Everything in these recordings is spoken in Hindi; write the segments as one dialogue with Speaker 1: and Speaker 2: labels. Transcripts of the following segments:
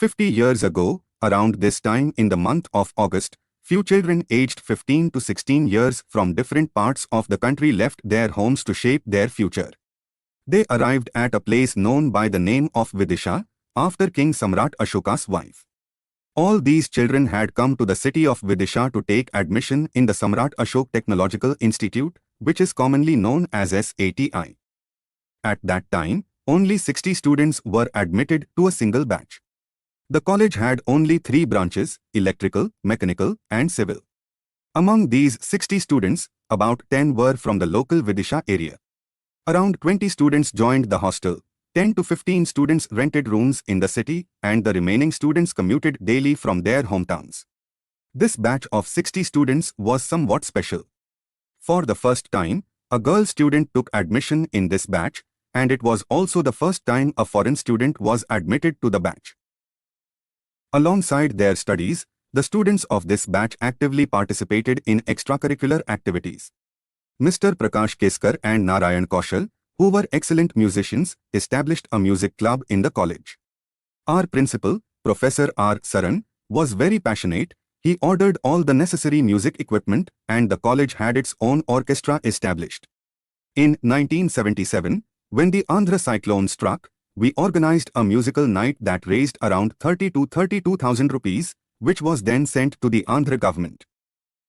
Speaker 1: 50 years ago, around this time in the month of August, few children aged 15 to 16 years from different parts of the country left their homes to shape their future. They arrived at a place known by the name of Vidisha, after King Samrat Ashoka's wife. All these children had come to the city of Vidisha to take admission in the Samrat Ashok Technological Institute, which is commonly known as SATI. At that time, only 60 students were admitted to a single batch. The college had only 3 branches: electrical, mechanical, and civil. Among these 60 students, about 10 were from the local Vidisha area. Around 20 students joined the hostel, 10 to 15 students rented rooms in the city, and the remaining students commuted daily from their hometowns. This batch of 60 students was somewhat special. For the first time, a girl student took admission in this batch, and it was also the first time a foreign student was admitted to the batch. Alongside their studies, the students of this batch actively participated in extracurricular activities. Mr. Prakash Keskar and Narayan Kaushal, who were excellent musicians, established a music club in the college. Our principal, Professor R. Saran, was very passionate. He ordered all the necessary music equipment, and the college had its own orchestra established. In 1977, when the Andhra cyclone struck, we organized a musical night that raised around 30 to 32,000 rupees, which was then sent to the Andhra government.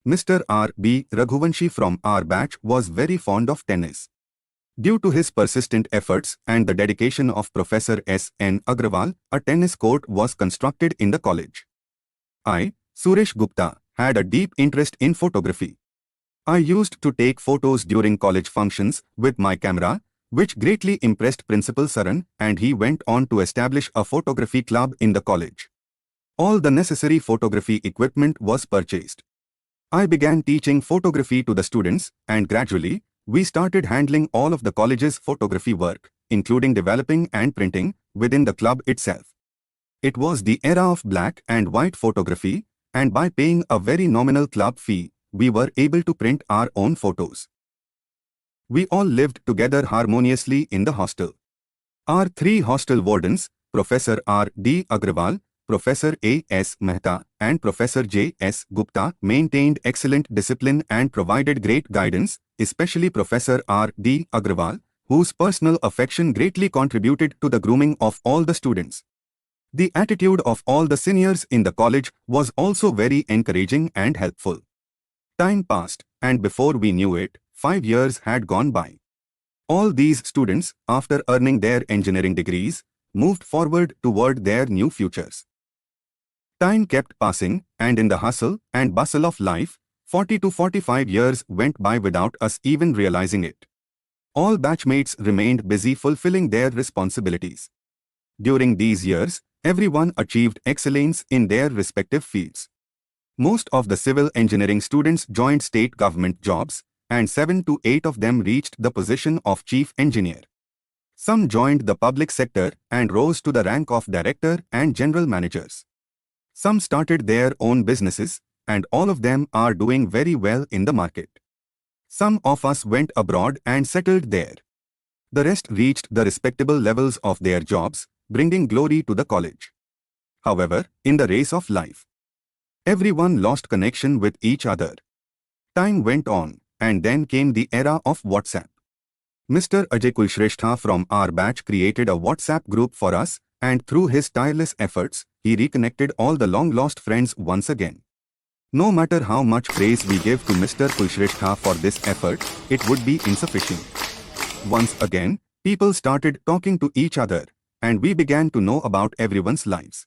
Speaker 1: Mr. R. B. Raghuvanshi from our batch was very fond of tennis. Due to his persistent efforts and the dedication of Professor S. N. Agrawal, a tennis court was constructed in the college. I, Suresh Gupta, had a deep interest in photography. I used to take photos during college functions with my camera, which greatly impressed Principal Saran, and he went on to establish a photography club in the college. All the necessary photography equipment was purchased. I began teaching photography to the students, and gradually, we started handling all of the college's photography work, including developing and printing, within the club itself. It was the era of black and white photography, and by paying a very nominal club fee, we were able to print our own photos. We all lived together harmoniously in the hostel. Our 3 hostel wardens, Professor R. D. Agrawal, Professor A. S. Mehta, and Professor J. S. Gupta, maintained excellent discipline and provided great guidance, especially Professor R. D. Agrawal, whose personal affection greatly contributed to the grooming of all the students. The attitude of all the seniors in the college was also very encouraging and helpful. Time passed, and before we knew it, 5 years had gone by. All these students, after earning their engineering degrees, moved forward toward their new futures. Time kept passing, and in the hustle and bustle of life, 40 to 45 years went by without us even realizing it. All batchmates remained busy fulfilling their responsibilities. During these years, everyone achieved excellence in their respective fields. Most of the civil engineering students joined state government jobs, and 7 to 8 of them reached the position of chief engineer. Some joined the public sector and rose to the rank of director and general managers. Some started their own businesses, and all of them are doing very well in the market. Some of us went abroad and settled there. The rest reached the respectable levels of their jobs, bringing glory to the college. However, in the race of life, everyone lost connection with each other. Time went on, and then came the era of WhatsApp. Mr. Ajay Kulshreshtha from our batch created a WhatsApp group for us, and through his tireless efforts, he reconnected all the long-lost friends once again. No matter how much praise we give to Mr. Kulshreshtha for this effort, it would be insufficient. Once again, people started talking to each other, and we began to know about everyone's lives.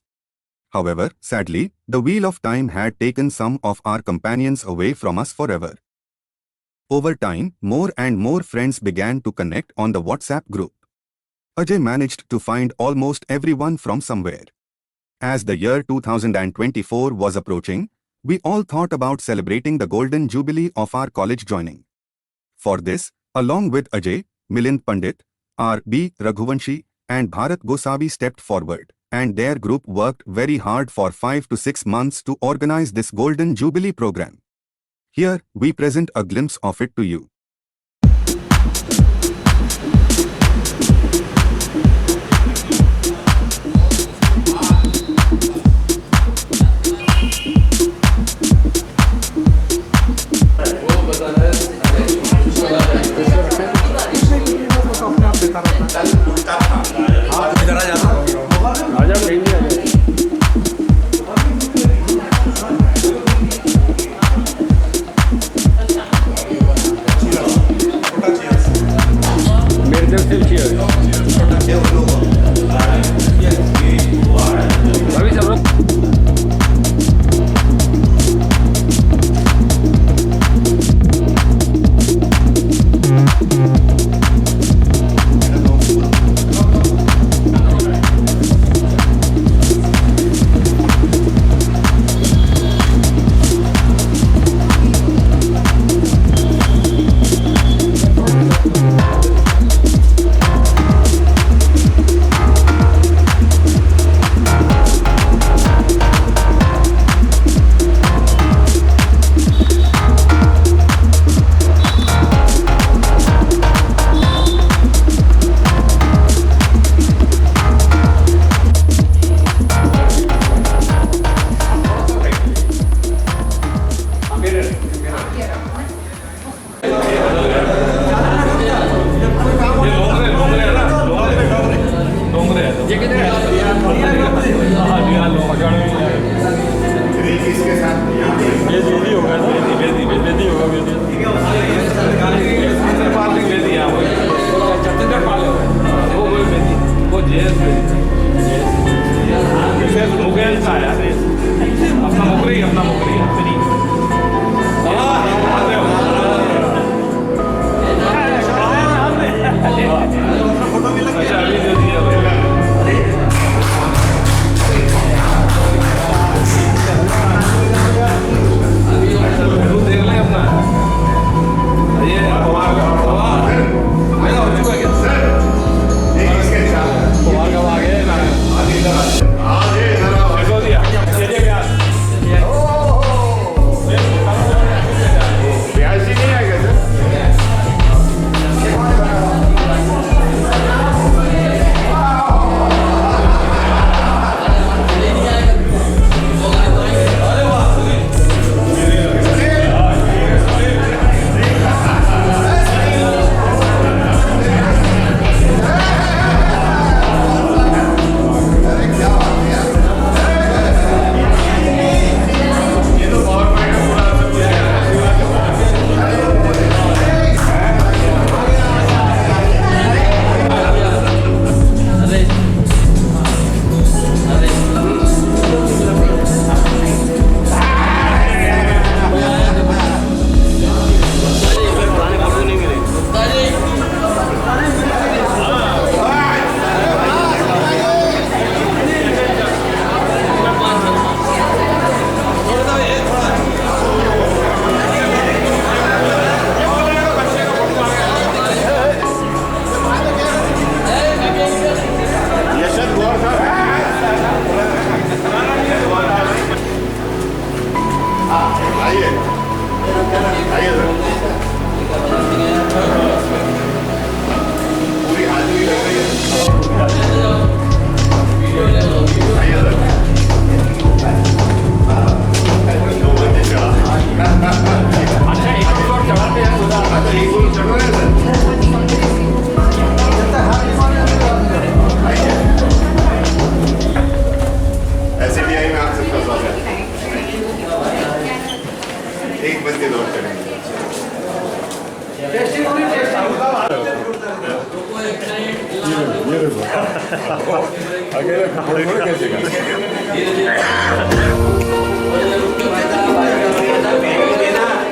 Speaker 1: However, sadly, the wheel of time had taken some of our companions away from us forever. Over time, more and more friends began to connect on the WhatsApp group. Ajay managed to find almost everyone from somewhere. As the year 2024 was approaching, we all thought about celebrating the golden jubilee of our college joining. For this, along with Ajay, Milind Pandit, R. B. Raghuvanshi, and Bharat Gosavi stepped forward, and their group worked very hard for 5 to 6 months to organize this golden jubilee program. Here, we present a glimpse of it to you. एक बंदे दौड़ चलेंगे।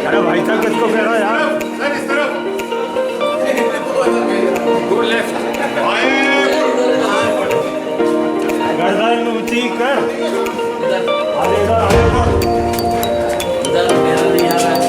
Speaker 2: अरे भाई साहब किसको कह रहा यार?
Speaker 1: सर इस तरफ
Speaker 2: गर्दन ऊंची कर। आगे
Speaker 3: मेरा नहीं आ रहा है।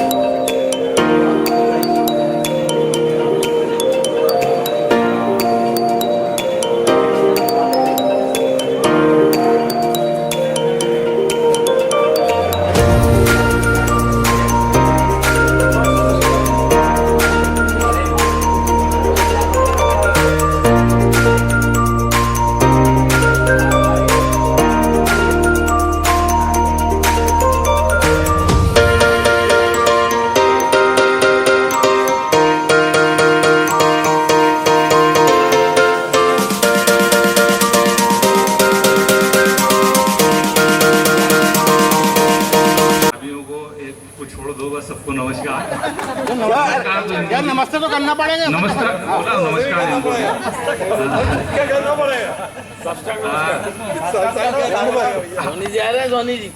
Speaker 4: छोड़ दो बस, सबको नमस्कार।
Speaker 2: यार नमस्ते तो करना पड़ेगा।
Speaker 4: नमस्कार बोला, नमस्कार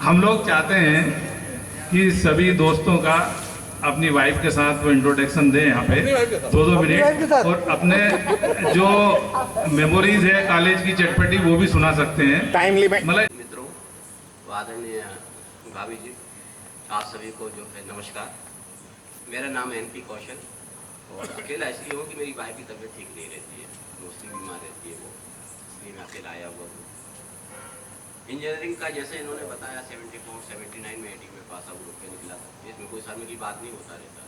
Speaker 4: हम लोग चाहते हैं कि सभी दोस्तों का अपनी वाइफ के साथ वो इंट्रोडक्शन दें यहाँ पे 2-2 मिनट, और अपने जो मेमोरीज है कॉलेज की चटपटी वो भी सुना सकते हैं।
Speaker 2: Time limit.
Speaker 4: मतलब
Speaker 3: मित्रों, आदरणीय भाभी जी, आप सभी को जो है नमस्कार। मेरा नाम है NP कौशल, और अकेला इसलिए हूँ कि मेरी वाइफ की तबीयत ठीक नहीं रहती है, मोस्टली बीमार रहती है वो, इसलिए मैं अकेला आया हुआ हूँ। इंजीनियरिंग का जैसे इन्होंने बताया 74, 79 में 80 में पास आउट होकर निकला था, इसमें कोई शर्म की बात नहीं होता रहता।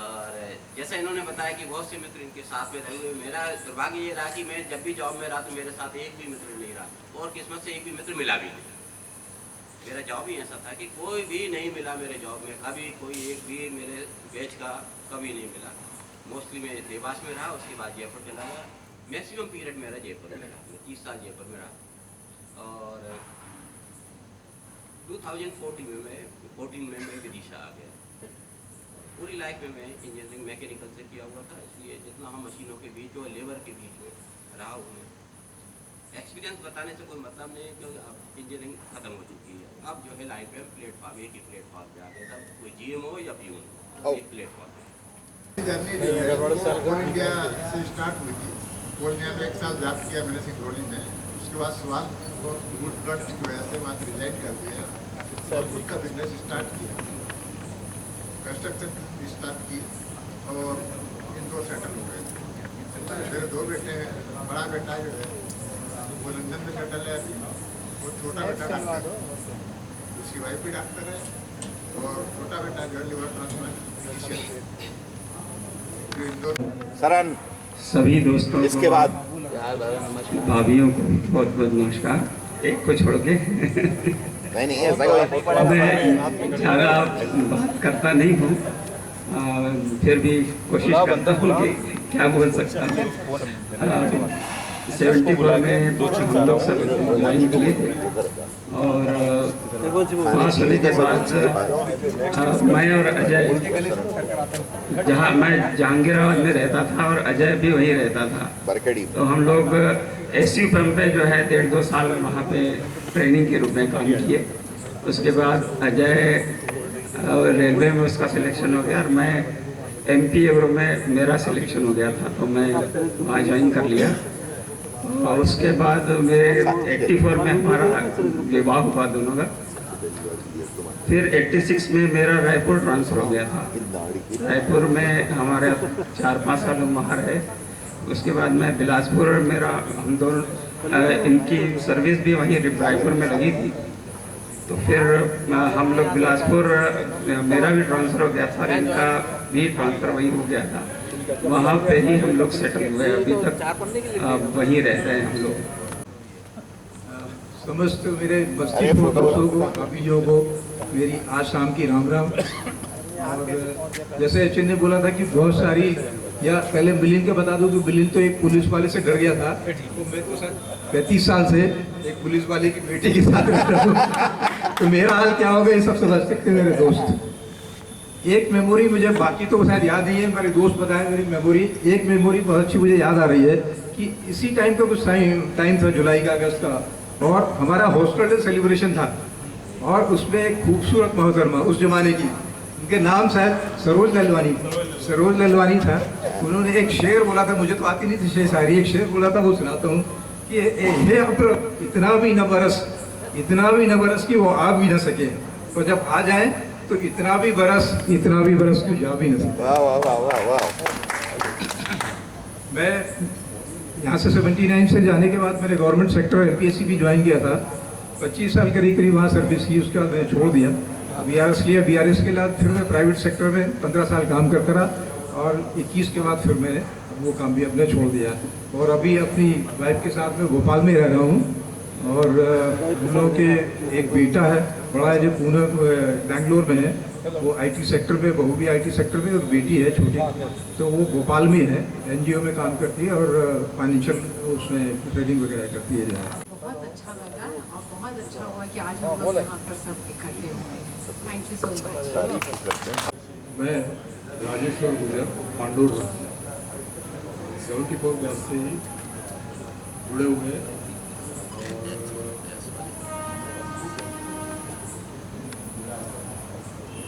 Speaker 3: और जैसा इन्होंने बताया कि बहुत से मित्र इनके साथ में रहे हुए, मेरा दुर्भाग्य ये रहा कि मैं जब भी जॉब में रहा तो मेरे साथ एक भी मित्र नहीं रहा, और किस्मत से एक भी मित्र मिला भी नहीं। मेरा जॉब ही ऐसा था कि कोई भी नहीं मिला मेरे जॉब में, कभी कोई एक भी मेरे बैच का कभी नहीं मिला। मोस्टली मैं देवास में रहा, उसके बाद जयपुर चला गया। मैक्सिमम पीरियड मेरा जयपुर में रहा, 30 साल जयपुर में रहा। और 2014 में मैं विदिशा आ गया। पूरी लाइफ में मैं इंजीनियरिंग मैकेनिकल से किया हुआ था, इसलिए जितना हम मशीनों के बीच और लेबर के बीच में रहा हूँ, एक्सपीरियंस बताने से कोई मतलब नहीं है, क्योंकि अब इंजीनियरिंग खत्म हो चुकी है। अब जो है लाइफ में प्लेटफॉर्म, एक ही प्लेटफॉर्म पे आ गया था, कोई GM हो या PO हो, एक प्लेटफॉर्म पे।
Speaker 5: जर्नी इंडिया से स्टार्ट हुई थी। पूर्णिया में 1 साल जॉब किया मैंने सिंगरौली में, उसके बाद सवाल और गुड फ्लड की वजह से वहाँ रिजाइन कर दिया और खुद का बिजनेस स्टार्ट किया, कंस्ट्रक्शन स्टार्ट की, और इनको सेटल हो गए। मेरे 2 बेटे हैं, बड़ा बेटा जो है वो लंदन में सेटल है अभी, वो छोटा बेटा डॉक्टर, उसकी वाइफ भी डॉक्टर है, और छोटा बेटा जो है लिवर ट्रांसप्लांट
Speaker 2: सरन
Speaker 4: सभी दोस्तों
Speaker 2: इसके बाद
Speaker 4: भाभीयों को बहुत बहुत नमस्कार। एक को छोड़ के
Speaker 2: नहीं ऐसा कोई
Speaker 4: मैं ज़्यादा बात करता नहीं हूँ, फिर भी कोशिश करता हूँ कि क्या बोल सकता हूँ। 74 में हम लोग सब ज्वाइन किए थे, और पास होने के बाद मैं और अजय, जहाँ मैं जहांगीराबाद में रहता था और अजय भी वहीं रहता था, तो हम लोग SU पंप पे जो है 1.5-2 साल वहाँ पे ट्रेनिंग के रूप में काम किए। उसके बाद अजय रेलवे में उसका सिलेक्शन हो गया, और मैं MP एग्रो में मेरा सिलेक्शन हो गया था, तो मैं वहाँ ज्वाइन कर लिया। और उसके बाद मेरे 84 में हमारा विवाह हुआ दोनों का। फिर 86 में मेरा रायपुर ट्रांसफ़र हो गया था। रायपुर में हमारे 4-5 साल वहाँ रहे। उसके बाद मैं बिलासपुर, मेरा हम दोनों इनकी सर्विस भी वहीं रायपुर में लगी थी, तो फिर हम लोग बिलासपुर, मेरा भी ट्रांसफ़र हो गया था, इनका भी ट्रांसफ़र वहीं हो गया था। वहाँ पे ही हम लोग सेटल हुए, अभी तक वहीं रहते हैं हम लोग।
Speaker 6: समस्त मेरे बस्ती को, दोस्तों को, भाभीयों को मेरी आज शाम की राम राम। और जैसे अचिन ने बोला था कि बहुत सारी या पहले मिलिंद के बता दूं कि मिलिंद तो एक पुलिस वाले से डर गया था, तो मैं तो सर 35 साल से एक पुलिस वाले की बेटी के साथ रहता हूँ, तो मेरा हाल क्या होगा ये सब समझ सकते हैं मेरे दोस्त। एक मेमोरी मुझे, बाकी तो शायद याद नहीं है, मेरे दोस्त बताए मेरी मेमोरी, एक मेमोरी बहुत अच्छी मुझे याद आ रही है कि इसी टाइम का कुछ टाइम था, जुलाई का, अगस्त का, और हमारा हॉस्टल डे सेलिब्रेशन था, और उसमें एक खूबसूरत मोहतरमा उस जमाने की, उनके नाम शायद सरोज ललवानी था। उन्होंने एक शेर बोला था, मुझे तो आती नहीं थी शेर शायरी, एक शेर बोला था, वो सुनाता हूँ कि हे अब्र इतना भी न बरस कि वो आ भी न सके, तो जब आ जाए तो इतना भी बरस कि जा भी न सके।
Speaker 2: वाह वाह वाह वाह वाह।
Speaker 6: मैं यहाँ से 79 से जाने के बाद मैंने गवर्नमेंट सेक्टर LPSC भी ज्वाइन किया था, 25 साल करीब वहाँ सर्विस की, उसके बाद मैंने छोड़ दिया, BRS लिया, BRS के बाद फिर मैं प्राइवेट सेक्टर में 15 साल काम करता रहा, और 21 के बाद फिर मैंने वो काम भी अपने छोड़ दिया, और अभी अपनी वाइफ के साथ में भोपाल में रह रहा हूँ, और उन लोगों के एक बेटा है, बड़ा है जो पुणे बेंगलोर में है, वो IT सेक्टर में, बहू भी IT सेक्टर में, और बेटी है छोटी, तो वो भोपाल में है, NGO में काम करती है, और फाइनेंशियल उसमें ट्रेडिंग वगैरह करती है।
Speaker 7: बहुत अच्छा लगा और बहुत अच्छा हुआ कि आज हम लोग यहाँ पर सब इकट्ठे हुए। Thank you so much.
Speaker 6: मैं राजेश्वर गुजर पांडुर 74 बैच से ही जुड़े हुए हैं,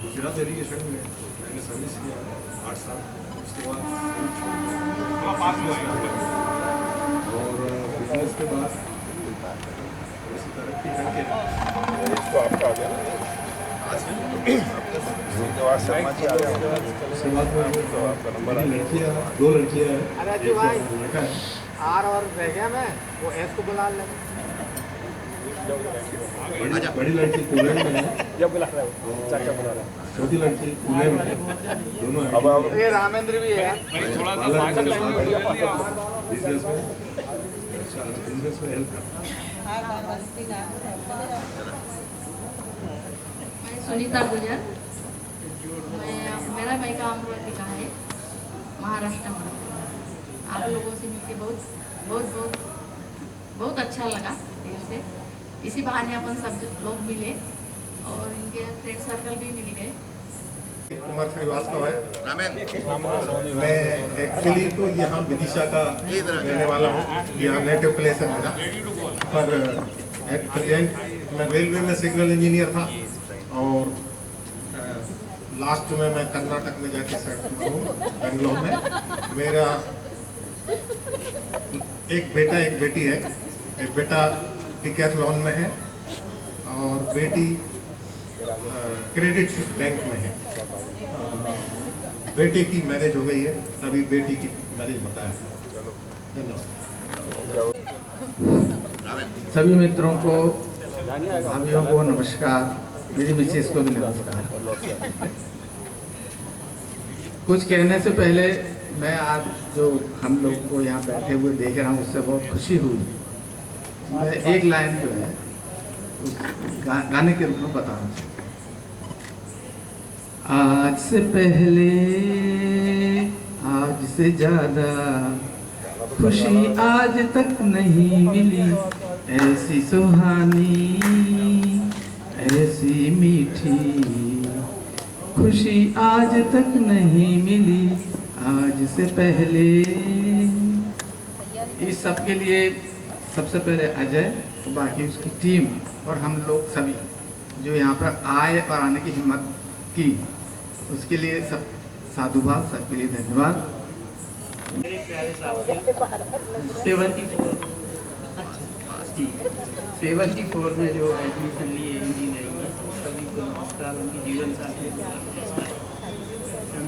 Speaker 6: गुजरात एजुकेशन में मैंने सर्विस किया 8 साल, उसके बाद और बिजनेस के बाद ऐसी तरक्की करके इसको आपका आ गया लड़कियाँ, 2 लड़कियाँ हैं।
Speaker 2: अरे भाई आर और रह गया, मैं वो एस को बुला ले।
Speaker 6: बड़ी लड़की पुणे में है, छोटी लड़की पुणे में है, दोनों
Speaker 2: ये रामेंद्र भी है।
Speaker 6: बिजनेस में हेल्प करता
Speaker 8: मैं सुनीता गुजर, मेरा भाई का अमरावती का है, महाराष्ट्र में। आप लोगों से मिलकर बहुत बहुत बहुत बहुत अच्छा लगा दिल से। इसी बहाने अपन सब लोग मिले और इनके फ्रेंड सर्कल भी मिल गए।
Speaker 5: कुमार श्रीवास्तव है। मैं एक्चुअली तो यहाँ विदिशा का रहने वाला हूँ, यहाँ नेटिव प्लेस है मेरा, पर एट प्रेजेंट मैं रेलवे में सिग्नल इंजीनियर था, और लास्ट में मैं कर्नाटक में जाके सेटल हूँ बेंगलोर में। मेरा एक बेटा एक बेटी है, एक बेटा डिकैथलॉन में है और बेटी क्रेडिट बैंक में है। बेटे की मैरिज हो गई है, अभी बेटी की मैरिज बताया। धन्यवाद।
Speaker 6: सभी मित्रों को, भाइयों को नमस्कार, मेरी मिसेस को भी नमस्कार। कुछ कहने से पहले मैं आज जो हम लोग को यहाँ बैठे हुए देख रहा हूँ उससे बहुत खुशी हुई। मैं एक लाइन जो है उस गाने के रूप में बता रहा हूँ। आज से पहले आज से ज्यादा खुशी आज तक नहीं मिली, ऐसी सुहानी ऐसी मीठी खुशी आज तक नहीं मिली आज से पहले। इस सब के लिए सबसे पहले अजय, बाकी उसकी टीम और हम लोग सभी जो यहाँ पर आए और आने की हिम्मत की, उसके लिए सब साधुभाव, सबके लिए धन्यवाद।
Speaker 9: मेरे प्यारे साथियों, 74 में जो एडमिशन लिए इंजीनियरिंग में, सभी को नमस्कार, उनकी जीवन साथी को नमस्कार।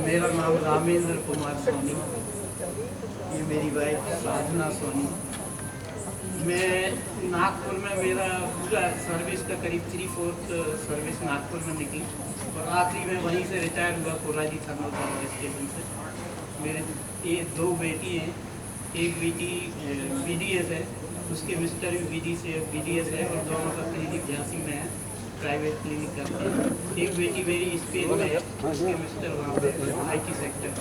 Speaker 9: मेरा नाम रामेंद्र कुमार सोनी, ये मेरी वाइफ साधना सोनी। मैं नागपुर में, मेरा पूरा सर्विस का करीब 3/4 सर्विस नागपुर में निकली और आखिरी में वहीं से रिटायर हुआ कोराजी थर्मल पावर स्टेशन से। मेरे ये 2 बेटी हैं, एक बेटी BDS है, उसके मिस्टर भी BDS है और दोनों का क्लिनिक झांसी में है, प्राइवेट क्लिनिक करते हैं। एक बेटी मेरी स्पेन में है, उसके मिस्टर वहाँ पर IT सेक्टर।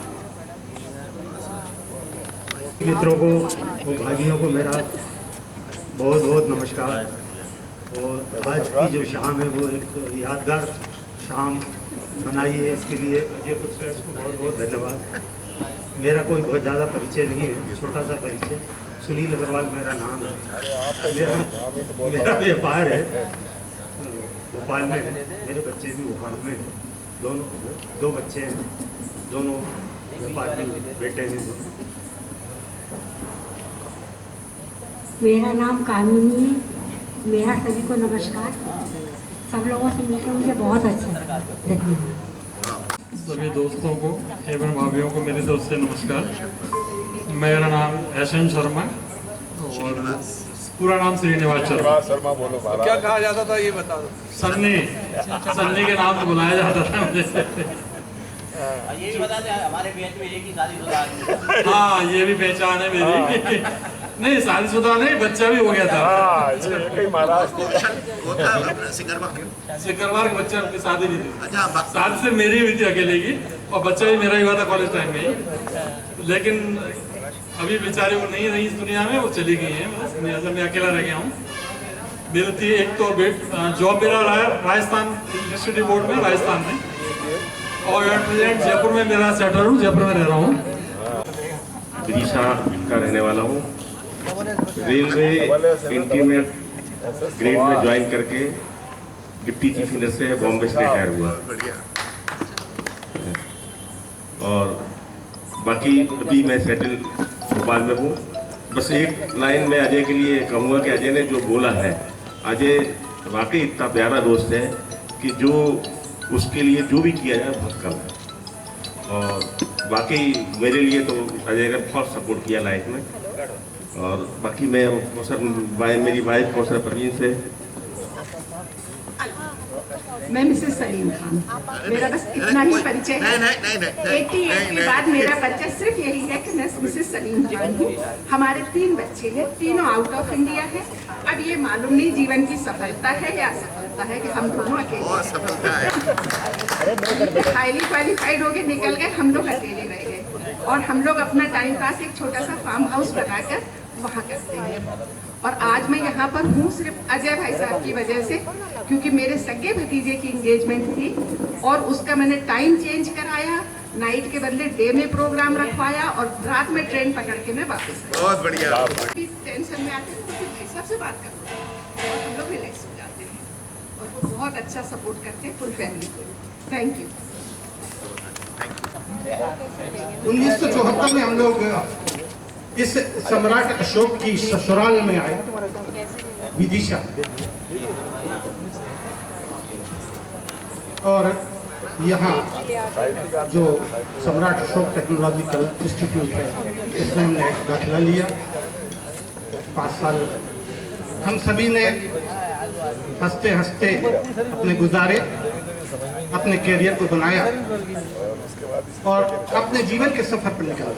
Speaker 10: मित्रों को और भाइयों को मेरा बहुत बहुत नमस्कार। और आज की जो शाम है वो एक यादगार शाम बनाई है, इसके लिए अजय कुलश्रेष्ठ को बहुत बहुत धन्यवाद। मेरा कोई बहुत ज़्यादा परिचय नहीं है, छोटा सा परिचय। सुनील अग्रवाल मेरा नाम है। मेरा व्यापार है भोपाल में है, मेरे बच्चे भी भोपाल में हैं, दोनों 2 बच्चे हैं, दोनों भोपाल में बेटे हैं।
Speaker 11: मेरा नाम कामिनी है। मेरा सभी को नमस्कार। सब लोगों से मिलकर मुझे बहुत अच्छा लगा। धन्यवाद।
Speaker 12: सभी दोस्तों को एवं भाभीयों को मेरी तरफ से नमस्कार। मेरा नाम एसएन शर्मा और पूरा नाम श्रीनिवास शर्मा।
Speaker 2: बोलो क्या कहा जाता था ये बता दो।
Speaker 12: सन्नी के नाम से बुलाया जाता था मुझे।
Speaker 3: ये भी बता दें हमारे बैच में एक ही शादीशुदा आदमी।
Speaker 12: हाँ, ये भी पहचान है मेरी। नहीं, शादीशुदा नहीं, बच्चा भी हो गया था। सिकरवार के बच्चा की शादी नहीं थी। शादी से मेरी हुई थी अकेले की, और बच्चा भी मेरा ही हुआ था कॉलेज टाइम में ही। लेकिन अभी बेचारे वो नहीं रही इस दुनिया में, वो चली गई है। मैं अकेला रह गया हूँ। मेरी थी एक तो जॉब मेरा राजस्थान इलेक्ट्रिसिटी बोर्ड में, राजस्थान में, और प्रेजेंट जयपुर में मेरा सेटल हूँ, जयपुर में रह रहा हूँ।
Speaker 13: विदिशा का रहने वाला हूँ। रेलवे इंटीरियर ग्रेड में ज्वाइन करके डिप्टी चीफ मिनिस्टर से बॉम्बे से रिटायर हुआ। और बाकी अभी मैं सेटल भोपाल में हूँ। बस एक लाइन में अजय के लिए कहूँगा कि अजय ने जो बोला है, अजय वाकई इतना प्यारा दोस्त है कि जो उसके लिए जो भी किया जाए बहुत कम है। और वाकई मेरे लिए तो अजय ने बहुत सपोर्ट किया लाइफ में। और बाकी मैं मेरी वाइफ कौशल परवीन से।
Speaker 7: मैं मिसेस सलीम खान। मेरा बस इतना ही परिचय है। 88 के बाद मेरा परिचय सिर्फ यही है कि मैं मिसेस सलीम खान हूँ। हमारे 3 बच्चे हैं, तीनों आउट ऑफ इंडिया है। अब ये मालूम नहीं जीवन की सफलता है या असफलता है कि हम दोनों अकेले हाईली क्वालिफाइड हो गए, निकल गए, हम लोग अकेले रह गए। और हम लोग अपना टाइम पास एक छोटा सा फार्म हाउस बनाकर वहाँ करते हैं। और आज मैं यहाँ पर हूँ सिर्फ अजय भाई साहब की वजह से, क्योंकि मेरे सगे भतीजे की एंगेजमेंट थी और उसका मैंने टाइम चेंज कराया, नाइट के बदले डे में प्रोग्राम रखवाया और रात में ट्रेन पकड़ के मैं वापस आई। बहुत बढ़िया। टेंशन में आते हैं तो भाई साहब से बात करते हैं और हम लोग रिलैक्स हो जाते हैं। और वो बहुत अच्छा सपोर्ट करते हैं फुल फैमिली को। Thank you.
Speaker 10: 1974 में हम लोग इस सम्राट अशोक की ससुराल में आए, विदिशा। और यहाँ जो सम्राट अशोक टेक्नोलॉजिकल इंस्टीट्यूट है, इसमें हमने दाखिला लिया। 5 साल हम सभी ने हंसते हंसते अपने गुजारे, अपने कैरियर को बनाया और अपने जीवन के सफर पर निकला।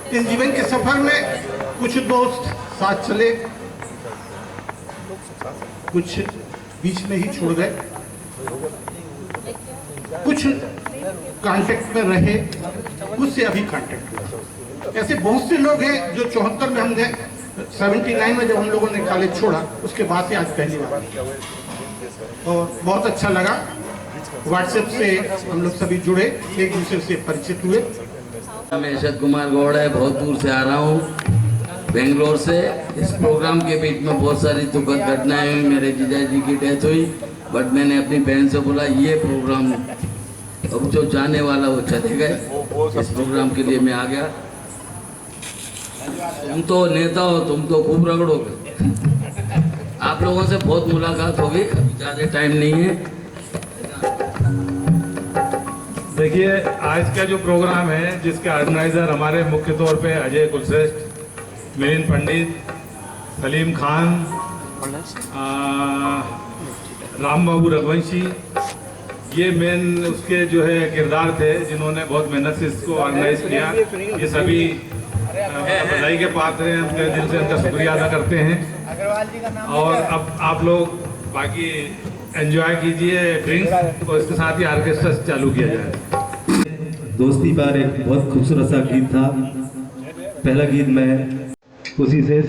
Speaker 10: इस जीवन के सफर में कुछ दोस्त साथ चले, कुछ बीच में ही छोड़ गए, कुछ कांटेक्ट में रहे, कुछ से अभी कांटेक्ट हुआ। ऐसे बहुत से लोग हैं जो 74 में हमने 79 में जब हम लोगों ने कॉलेज छोड़ा, उसके बाद से आज पहली बार। और बहुत अच्छा लगा। व्हाट्सएप से हम लोग सभी जुड़े, एक दूसरे से परिचित हुए।
Speaker 14: मैं यशत कुमार गौड़ है, बहुत दूर से आ रहा हूँ, बेंगलोर से। इस प्रोग्राम के बीच में बहुत सारी दुखद घटनाएं हुई। मेरे जीजा जी की डेथ हुई, बट मैंने अपनी बहन से बोला ये प्रोग्राम अब जो जाने वाला वो चले गए। इस प्रोग्राम के लिए मैं आ गया। तुम तो नेता हो, तुम तो खूब रगड़ोगे। आप लोगों से बहुत मुलाकात होगी, ज़्यादा टाइम नहीं है।
Speaker 15: देखिए, आज का जो प्रोग्राम है जिसके ऑर्गेनाइजर हमारे मुख्य तौर पे अजय कुलश्रेष्ठ, मिलिंद पंडित, सलीम खान, राम बाबू रघुवंशी, ये मेन उसके जो है किरदार थे जिन्होंने बहुत मेहनत से इसको ऑर्गेनाइज किया। ये सभी बधाई के पात्र हैं, उनके दिल से उनका शुक्रिया अदा करते हैं। और अब आप लोग बाकी एंजॉय कीजिए ड्रिंक्स, और इसके साथ ही ऑर्केस्ट्रा चालू किया जाए।
Speaker 16: दोस्ती पर एक बहुत खूबसूरत सा गीत था। पहला गीत मैं उसी से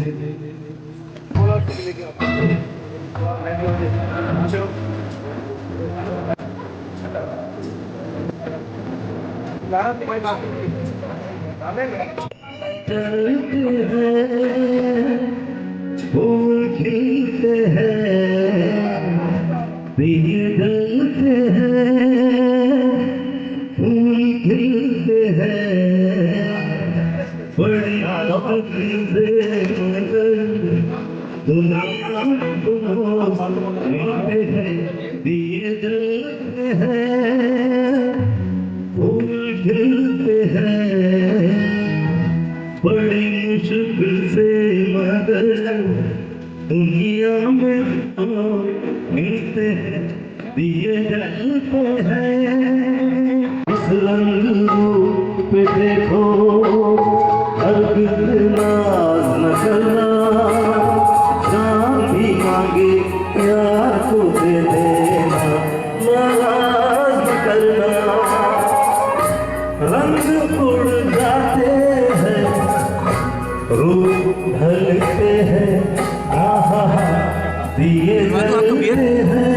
Speaker 17: फूल खिलते हैं, दिए जलते हैं, फूल खिलते हैं, बड़ी मुश्किल से मगर दुनिया मिलते हैं, दिए जलते हैं, फूल खिलते हैं, बड़ी मुश्किल से मगर दुनिया में मिलते हैं, दिए जलते हैं। इस रंग रूप पे देखो हरगिज़ नाज़ न करना, जहाँ भी मांगे प्यार को दे देना, नाराज़ न करना। रंग उड़ जाते हैं, रूप ढलते हैं, आहा दिए जलते हैं।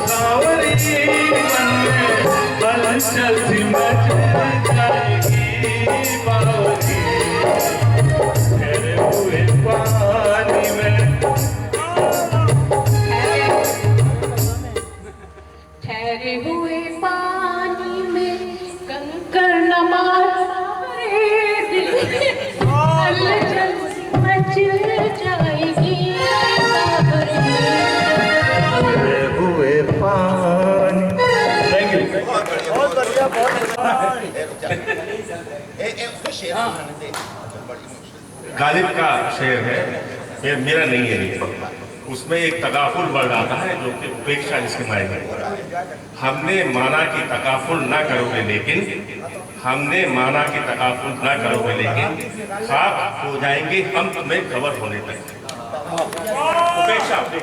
Speaker 17: सावरी मन में बल चल हुए पानी। Thank you.
Speaker 5: बहुत बढ़िया,
Speaker 13: गालिब का शेर है, ये मेरा नहीं है ये। उसमें एक तकाफुल वर्ड आता है जो कि उपेक्षा जिसके मायने में। हमने माना कि तकाफुल ना करोगे लेकिन, हमने माना कि तकाफुल ना करोगे लेकिन खाक हो जाएंगे हम तुम्हें खबर होने तक। उपेक्षा
Speaker 17: फिर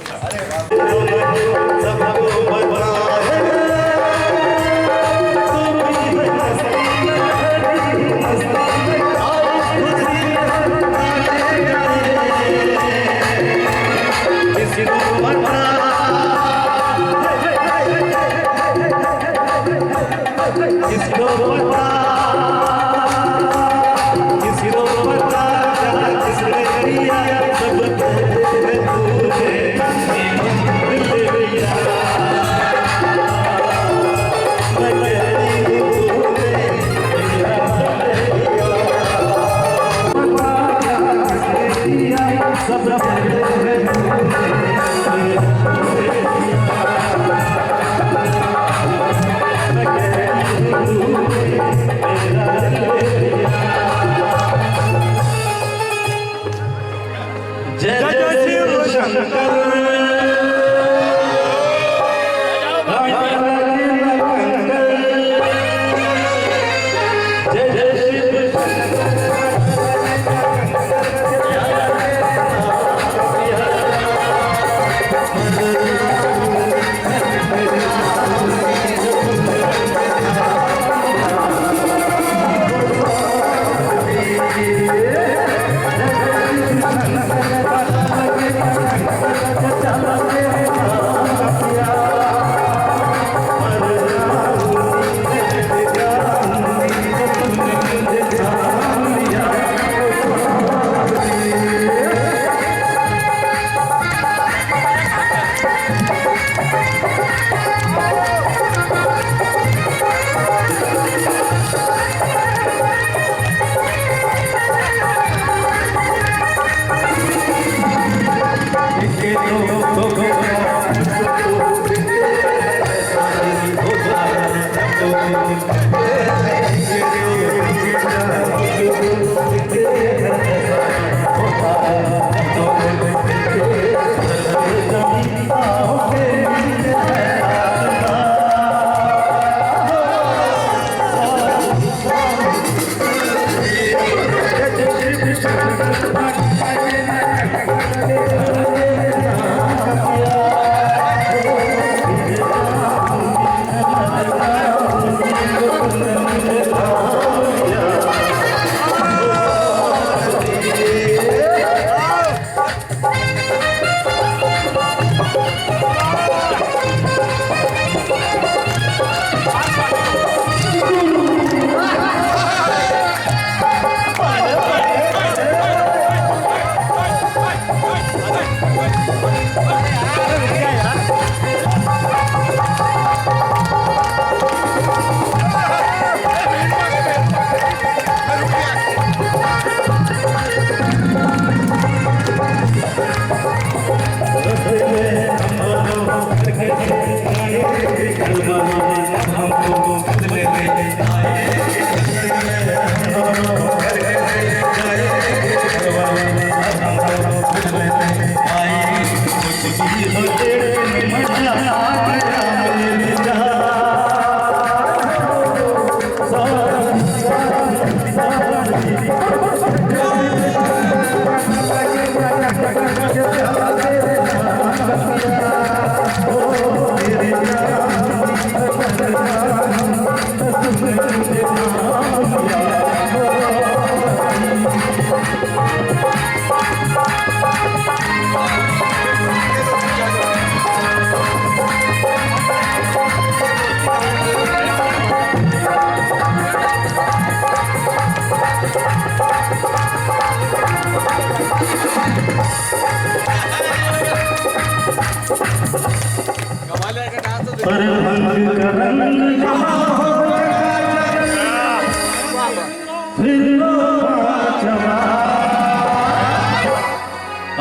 Speaker 17: जवा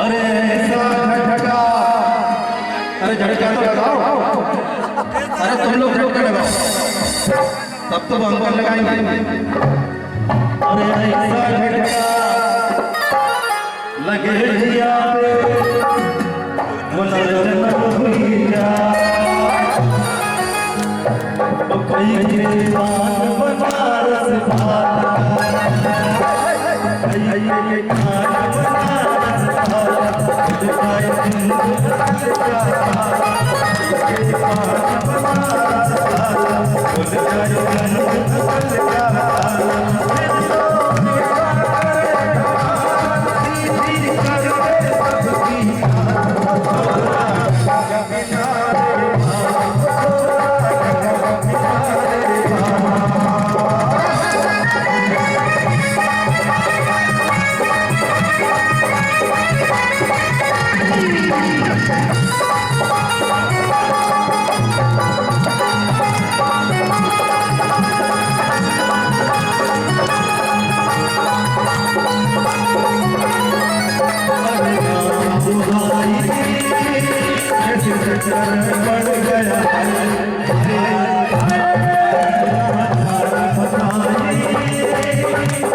Speaker 17: अरे ऐसा झटका
Speaker 6: अरे झटका तो लगाओ, अरे तुम लोग लगाओ तब तो हम लगाएंगे।
Speaker 17: अरे ऐसा झटका लगे जिया पे पुनर्जन्म हुई जा कई के पान बनारस भाता कई के पान बनारस भाता दिखाए सिंधु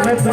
Speaker 17: मैं तो